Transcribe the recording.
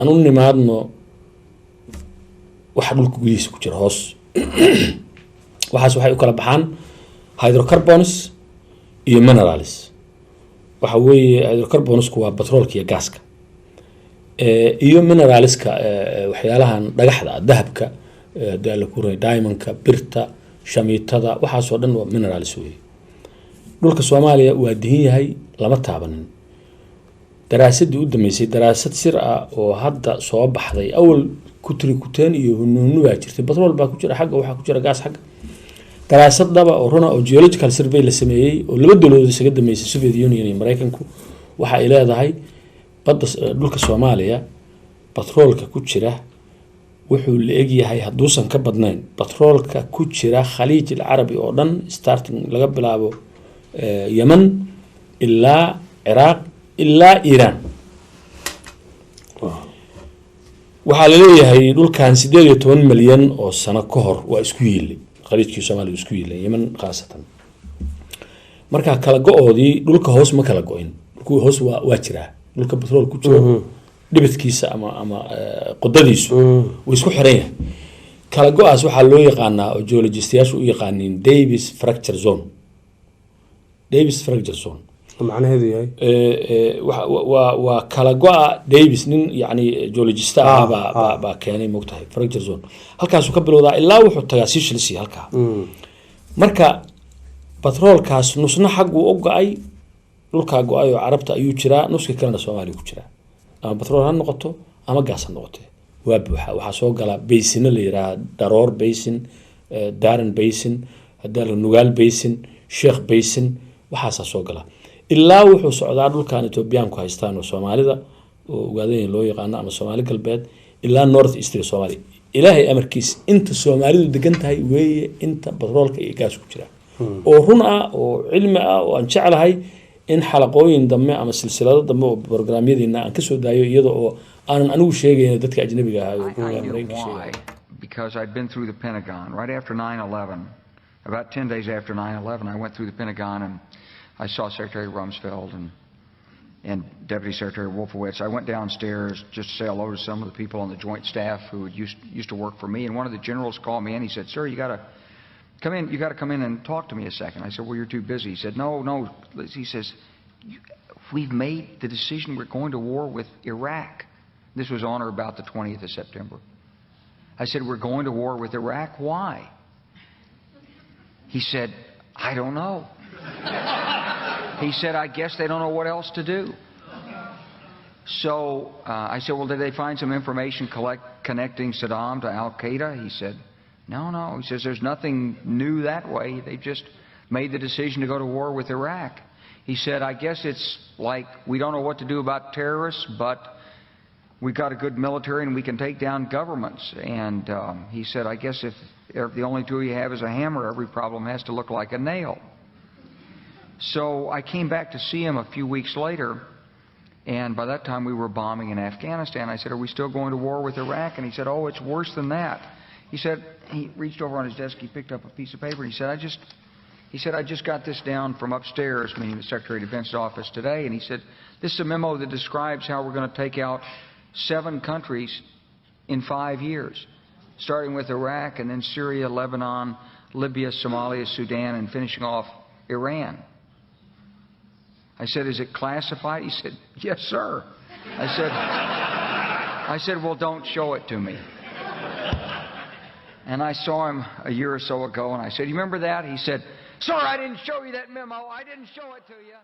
anu nimaadno waxa dhulka gudihiisa ku jira hoos waxaas waxay u kala baxaan hydrocarbons iyo minerals waxa weeye hydrocarbonsku waa petrolka iyo gaaska iyo mineralska waxyaalahan dhagaxda dahabka daal ku ray diamondka birta shamiitada waxaas oo dhan waa minerals weeye dhulka Soomaaliya waa dihin yahay lama taabanin daraasadii u dhameysay daraasad sir ah oo hadda soo baxday awal kutri kuteen iyo hunuunu waa jirtay petrol baa ku jira xagga waxa ku jira gaas xagga daraasad daba oo runa oo geological survey la sameeyay oo laba dawladood isaga dhameysay Soviet Union iyo Mareykanku waxa ay leedahay badda dhulka Soomaaliya petrolka ku jira wuxuu la eg yahay haduusan ka badnayn petrolka ku jira Khaliij al-Arabi oo dhan starting laga bilaabo Yemen ilaa Iraq ilaa Iran waxa la leeyahay dhulkan 18 milyan oo sano ka hor waa isku yeelay Khaliijkii Soomaaliya isku yeelay Yemen qaasatan marka kala go'oodii dhulka hoos ma kala go'in dhulka hoos waa jira dhulka petrol ku jiro dhibadkiisa ama qodadiisu way isku xiran yahay kala go'aas waxa loo yaqaanaa oo geologists u yaqaaniin Davis fracture zone macnaheedu yahay kala go'a Davis nin yani geologist ba keenay moogtahay fracture zone halkaas uu ka bilowdaa ilaa wuxuu tagaa Seychelles halka marka petrolkaas nusna xaq uu ogay dhulka go'ay oo Carabta ayuu jiraa nuska kalena Soomaaliya ku jira ama petrol ha noqoto ama gaas ha noqoto waa buuxa waxa soo gala basin la yiraahdo Daroor basin Darren basin hadal Nugaal basin Sheikh basin waxa soo gala ilaa wuxuu socdaa dhulkan Ethiopia ku haystaan oo Soomaalida oo ugaadeen loo yaqaan ama Soomaali galbeed ilaa North East Soomaaliya ilaahay amarkiis inta Soomaalidu degan tahay weeye inta petrolka iyo gaas ku jira oo run ah oo cilmi ah oo aan jecelahay in xalaqooyin dambe ama silsilado dambe oo barnaamijyada aan ka soo daayo iyada oo aanan anigu sheegayna dadka ajnabiga ah because I'd been through the Pentagon right after 9/11 about 10 days after 9/11 I went through the Pentagon and I saw Secretary Rumsfeld and Deputy Secretary Wolfowitz. I went downstairs just to say hello to some of the people on the joint staff who used to work for me. And one of the generals called me and he said, "Sir, you got to come in. You got to come in and talk to me a second." I said, "Well, you're too busy." He said, "No." He says, "We've made the decision. We're going to war with Iraq." This was on or about the 20th of September. I said, "We're going to war with Iraq. Why?" He said, "I don't know." He said, "I guess they don't know what else to do." So I said, "Well, did they find some information connecting Saddam to Al-Qaeda?" He said, No. He says, "There's nothing new that way. They just made the decision to go to war with Iraq." He said, "I guess it's like we don't know what to do about terrorists, but we've got a good military and we can take down governments." And he said, "I guess if the only tool you have is a hammer, every problem has to look like a nail." So I came back to see him a few weeks later, and by that time we were bombing in Afghanistan. I said, "Are we still going to war with Iraq?" And he said, "Oh, it's worse than that." He said, he reached over on his desk, he picked up a piece of paper, and he said, "I just got this down from upstairs," meaning the Secretary of Defense's office today, and he said, "This is a memo that describes how we're going to take out 7 countries in 5 years, starting with Iraq and then Syria, Lebanon, Libya, Somalia, Sudan, and finishing off Iran." I said, "Is it classified?" He said, "Yes, sir." I said, "Well, don't show it to me." And I saw him a year or so ago, and I said, "You remember that?" He said, "Sir, I didn't show you that memo. I didn't show it to you."